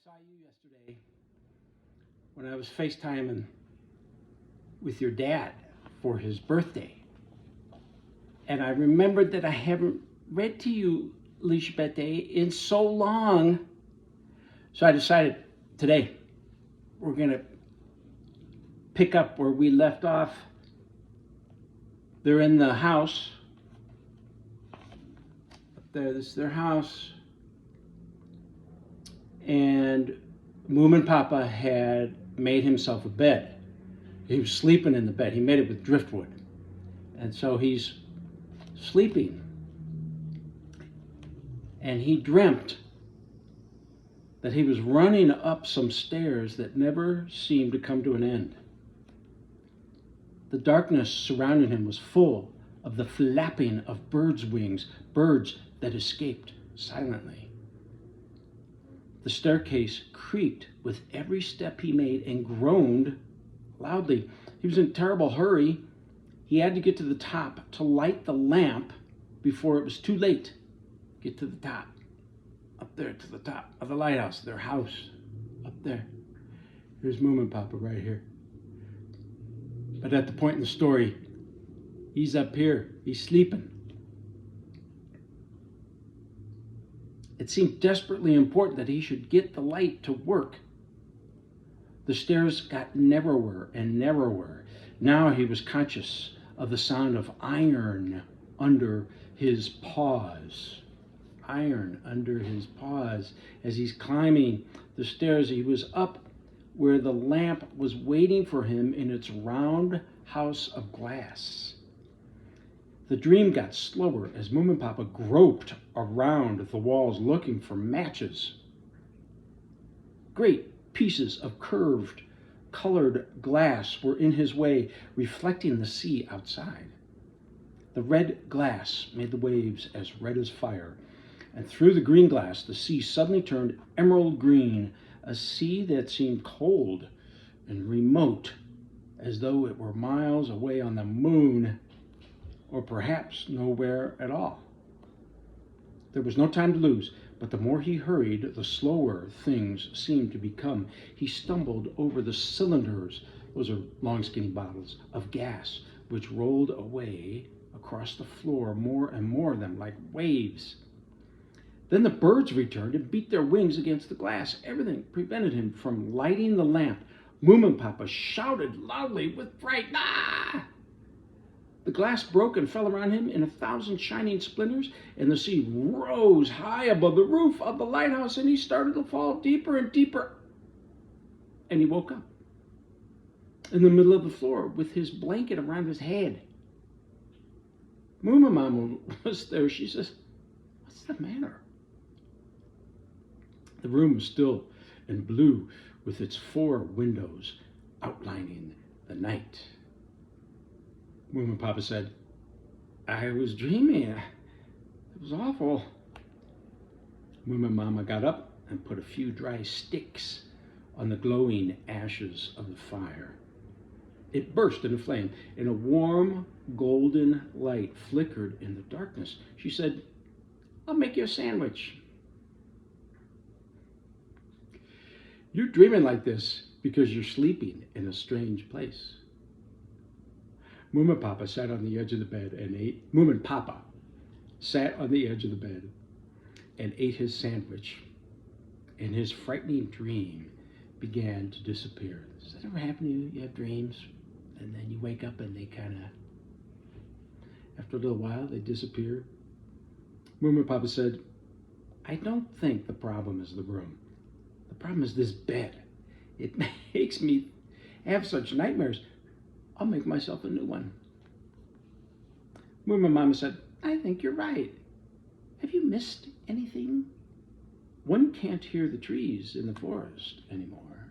saw you yesterday when I was FaceTiming with your dad for his birthday. And I remembered that I haven't read to you Lisbeth in so long. So I decided today we're going to pick up where we left off. They're in the house. Up there, this is their house. And Moomin Papa had made himself a bed. He was sleeping in the bed. He made it with driftwood. And so he's sleeping. And he dreamt that he was running up some stairs that never seemed to come to an end. The darkness surrounding him was full of the flapping of birds' wings, birds that escaped silently. The staircase creaked with every step he made and groaned loudly. He was in a terrible hurry. He had to get to the top to light the lamp before it was too late. Get to the top, up there to the top of the lighthouse, their house, up there. Here's Moomin Papa right here. But at the point in the story, he's up here, he's sleeping. It seemed desperately important that he should get the light to work. The stairs got narrower and narrower. Now he was conscious of the sound of iron under his paws. Iron under his paws. As he's climbing the stairs, he was up where the lamp was waiting for him in its round house of glass. The dream got slower as Moomin Papa groped around the walls looking for matches. Great pieces of curved, colored glass were in his way, reflecting the sea outside. The red glass made the waves as red as fire, and through the green glass, the sea suddenly turned emerald green, a sea that seemed cold and remote, as though it were miles away on the moon, or perhaps nowhere at all. There was no time to lose, but the more he hurried, the slower things seemed to become. He stumbled over the cylinders, those are long skinny bottles, of gas, which rolled away across the floor, more and more of them, like waves. Then the birds returned and beat their wings against the glass. Everything prevented him from lighting the lamp. Moomin Papa shouted loudly with fright, "Ah!" The glass broke and fell around him in 1,000 shining splinters, and the sea rose high above the roof of the lighthouse, and he started to fall deeper and deeper. And he woke up in the middle of the floor with his blanket around his head. Moomin Mama was there. She says, "What's the matter?" The room was still and blue with its 4 windows outlining the night. Moomin Papa said, "I was dreaming. It was awful." Moomin Mama got up and put a few dry sticks on the glowing ashes of the fire. It burst into flame, and a warm golden light flickered in the darkness. She said, "I'll make you a sandwich." You're dreaming like this because you're sleeping in a strange place. Moomin Papa sat on the edge of the bed and ate. Moomin Papa sat on the edge of the bed and ate his sandwich, and his frightening dream began to disappear. Does that ever happen to you? You have dreams, and then you wake up and they kind of, after a little while, they disappear. Moomin Papa said, "I don't think the problem is the room. The problem is this bed. It makes me have such nightmares. I'll make myself a new one." Moomin Mama said, "I think you're right. Have you missed anything? One can't hear the trees in the forest anymore."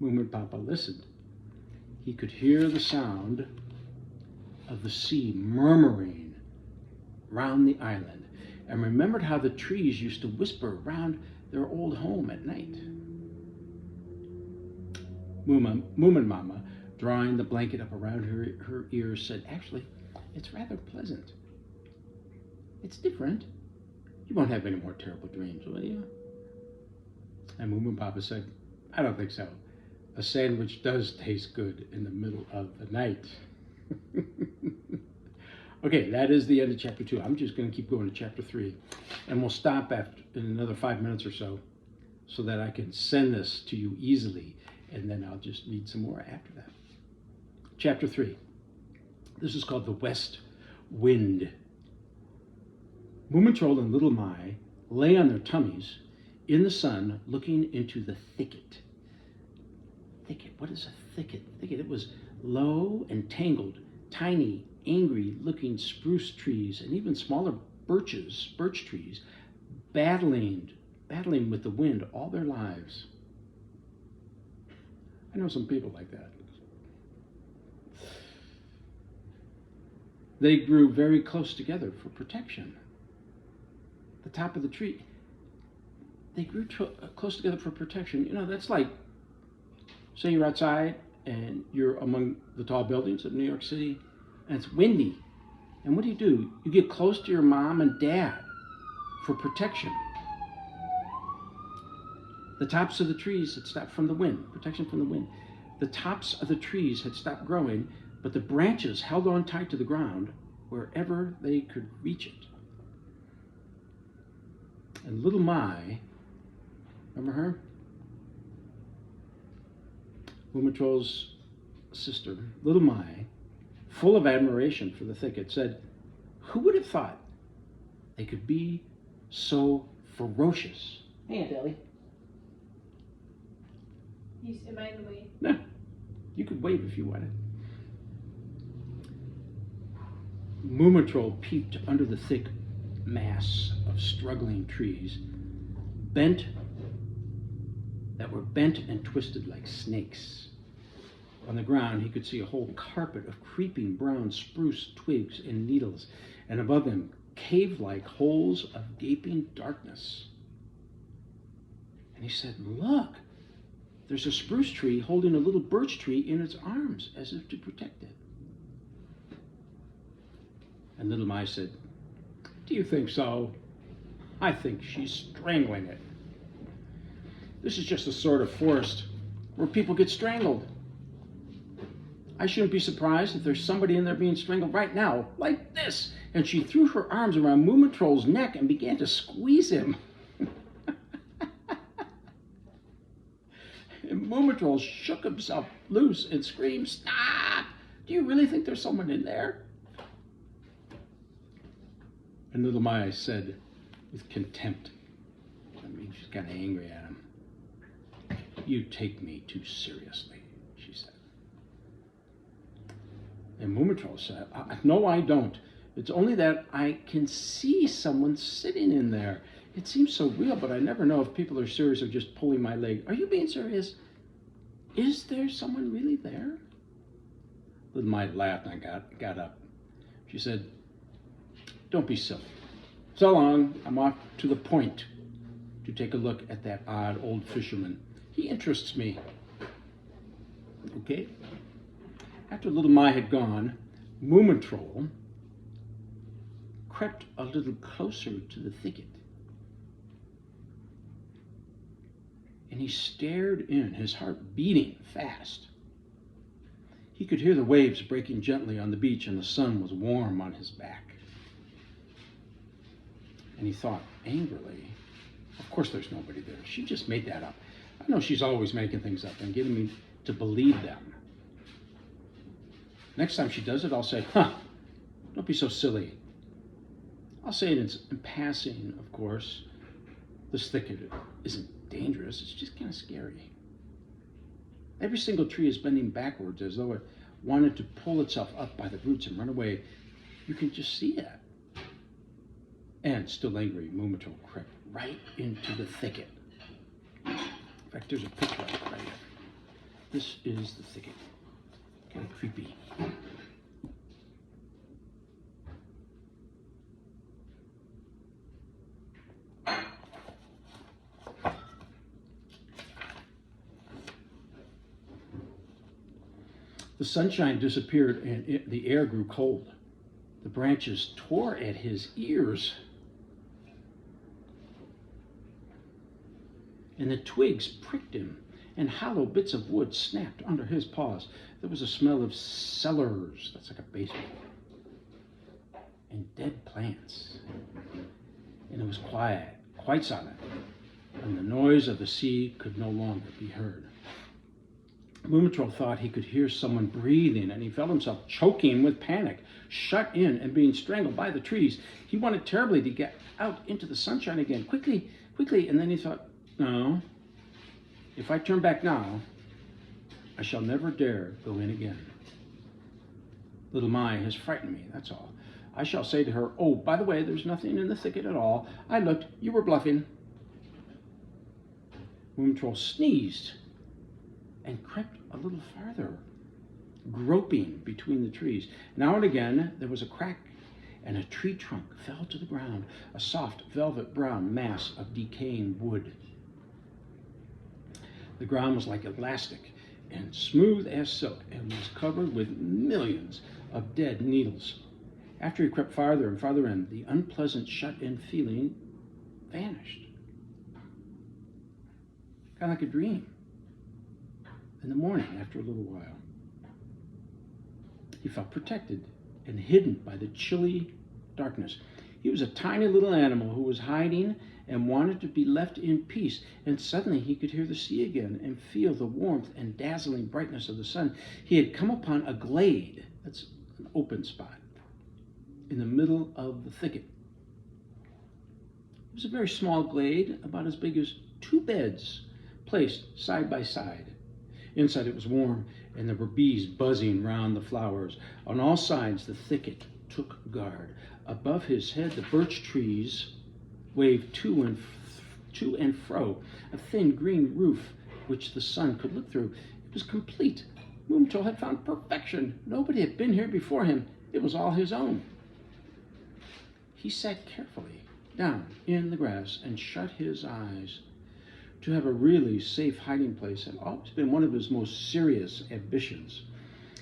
Moomin Papa listened. He could hear the sound of the sea murmuring round the island, and remembered how the trees used to whisper round their old home at night. Moomin Mama, drawing the blanket up around her ears, said, "Actually, it's rather pleasant. It's different. You won't have any more terrible dreams, will you?" And Moom and Papa said, I don't think so. A sandwich does taste good in the middle of the night. Okay, that is the end of chapter 2. I'm just going to keep going to chapter 3. And we'll stop after in another 5 minutes or so that I can send this to you easily. And then I'll just read some more after that. Chapter 3. This is called The West Wind. Moomin and Little Mai lay on their tummies in the sun looking into the thicket. Thicket, what is a thicket? Thicket, it was low and tangled, tiny, angry-looking spruce trees and even smaller birch trees, battling with the wind all their lives. I know some people like that. They grew very close together for protection. The top of the tree, they grew close together for protection. You know, that's like, say you're outside and you're among the tall buildings of New York City, and it's windy. And what do? You get close to your mom and dad for protection. The tops of the trees had stopped from the wind, protection from the wind. The tops of the trees had stopped growing, but the branches held on tight to the ground wherever they could reach it. And Little Mai, remember her? Moomin sister, Little Mai, full of admiration for the thicket, said, who would have thought they could be so ferocious? Hey, Aunt Ellie. Am I in the way? No, you could wave if you wanted. Moomin peeped under the thick mass of struggling trees, that were bent and twisted like snakes. On the ground, he could see a whole carpet of creeping brown spruce twigs and needles, and above them, cave-like holes of gaping darkness. And he said, look, there's a spruce tree holding a little birch tree in its arms as if to protect it. And Little Mai said, do you think so? I think she's strangling it. This is just the sort of forest where people get strangled. I shouldn't be surprised if there's somebody in there being strangled right now, like this. And she threw her arms around Moomin neck and began to squeeze him. And Moomin shook himself loose and screamed, stop! Do you really think there's someone in there? And Little Mai said with contempt, I mean, she's kind of angry at him, you take me too seriously, she said. And Moomin said, no, I don't. It's only that I can see someone sitting in there. It seems so real, but I never know if people are serious or just pulling my leg. Are you being serious? Is there someone really there? Little Mai laughed and got up. She said, don't be silly. So long, I'm off to the point to take a look at that odd old fisherman. He interests me. Okay? After Little Mai had gone, Moomin crept a little closer to the thicket. And he stared in, his heart beating fast. He could hear the waves breaking gently on the beach, and the sun was warm on his back. And he thought angrily, of course there's nobody there. She just made that up. I know she's always making things up and getting me to believe them. Next time she does it, I'll say, don't be so silly. I'll say it in passing, of course. This thicket isn't dangerous, it's just kind of scary. Every single tree is bending backwards as though it wanted to pull itself up by the roots and run away. You can just see that. And still angry, Moomin crept right into the thicket. In fact, there's a picture of it right here. This is the thicket. Kind of creepy. The sunshine disappeared and the air grew cold. The branches tore at his ears. and the twigs pricked him, and hollow bits of wood snapped under his paws. There was a smell of cellars, that's like a basement, and dead plants. And it was quiet, quite silent, and the noise of the sea could no longer be heard. Moomin thought he could hear someone breathing, and he felt himself choking with panic, shut in and being strangled by the trees. He wanted terribly to get out into the sunshine again, quickly, quickly, and then he thought, no, if I turn back now, I shall never dare go in again. Little Mai has frightened me, that's all. I shall say to her, oh, by the way, there's nothing in the thicket at all. I looked, you were bluffing. Moomin sneezed and crept a little farther, groping between the trees. Now and again, there was a crack, and a tree trunk fell to the ground, a soft velvet brown mass of decaying wood. The ground was like elastic and smooth as silk, and was covered with millions of dead needles. After he crept farther and farther in, the unpleasant shut-in feeling vanished. Kind of like a dream. In the morning, after a little while, he felt protected and hidden by the chilly darkness. He was a tiny little animal who was hiding and wanted to be left in peace. And suddenly he could hear the sea again and feel the warmth and dazzling brightness of the sun. He had come upon a glade, that's an open spot, in the middle of the thicket. It was a very small glade, about as big as 2 beds, placed side by side. Inside it was warm, and there were bees buzzing round the flowers. On all sides the thicket took guard. Above his head the birch trees waved to and fro, a thin green roof which the sun could look through. It was complete. Moomin had found perfection. Nobody had been here before him. It was all his own. He sat carefully down in the grass and shut his eyes. To have a really safe hiding place had always been one of his most serious ambitions.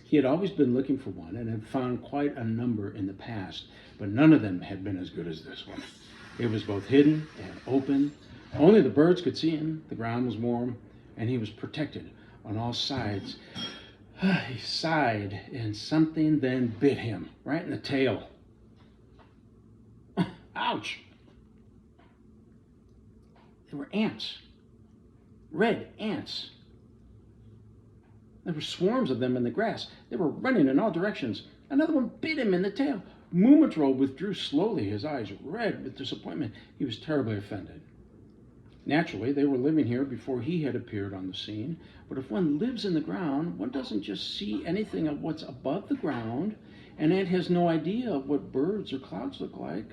He had always been looking for one and had found quite a number in the past, but none of them had been as good as this one. It was both hidden and open. Only the birds could see him, the ground was warm, and he was protected on all sides. He sighed, and something then bit him right in the tail. Ouch! There were ants. Red ants. There were swarms of them in the grass. They were running in all directions. Another one bit him in the tail. Moomin withdrew slowly, his eyes red with disappointment. He was terribly offended. Naturally, they were living here before he had appeared on the scene. But if one lives in the ground, one doesn't just see anything of what's above the ground, and it has no idea of what birds or clouds look like,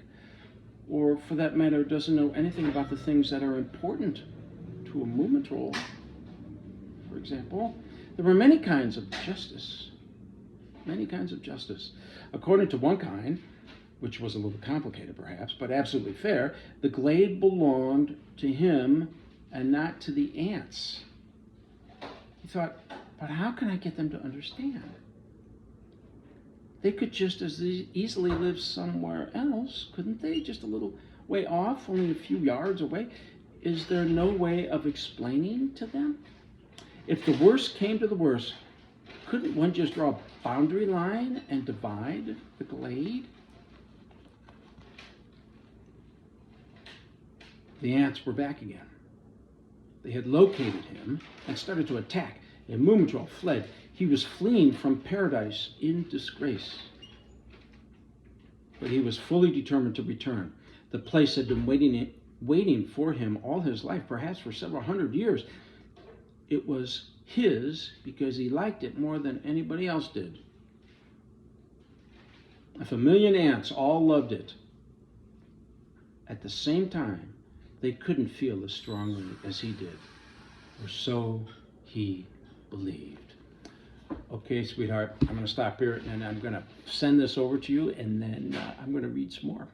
or for that matter, doesn't know anything about the things that are important to a Moomin, for example. There were many kinds of justice. Many kinds of justice. According to one kind, which was a little complicated perhaps, but absolutely fair, the glade belonged to him and not to the ants. He thought, but how can I get them to understand? They could just as easily live somewhere else, couldn't they? Just a little way off, only a few yards away. Is there no way of explaining to them? If the worst came to the worst, couldn't one just draw a boundary line and divide the glade? The ants were back again. They had located him and started to attack, and Moomin fled. He was fleeing from paradise in disgrace. But he was fully determined to return. The place had been waiting for him all his life, perhaps for several hundred years. It was his because he liked it more than anybody else did. If 1,000,000 ants all loved it, at the same time, they couldn't feel as strongly as he did, or so he believed. Okay, sweetheart, I'm going to stop here, and I'm going to send this over to you, and then I'm going to read some more.